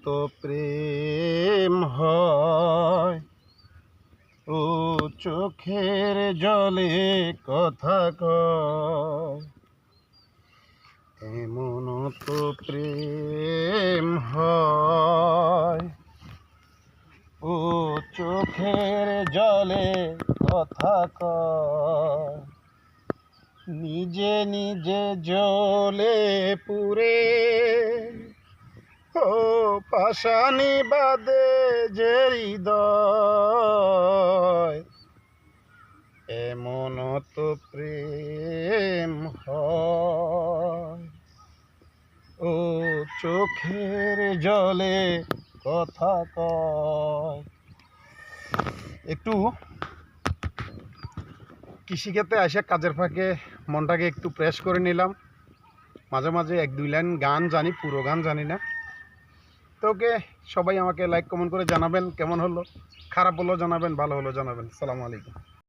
তো প্রেম হয়, ও চোখের জলে কথা কয়, এমন তো প্রেম হয়, ও চোখের জলে কথা কয়, নিজে নিজে জ্বলে পুরে, ও পাশানি বাদে যে হৃদয়, এমন তো প্রেম হয়, ও চোখের জলে কথা কয়। একটু কৃষিক্ষেত্রে এসে কাজের ফাঁকে মনটাকে একটু প্রেস করে নিলাম। মাঝে মাঝে এক দুই লাইন গান জানি, পুরো গান জানি না। তো ওকে, সবাই আমাকে লাইক কমেন্ট করে জানাবেন কেমন হলো, খারাপ হলো জানাবেন, ভালো হলো জানাবেন। আসসালামু আলাইকুম।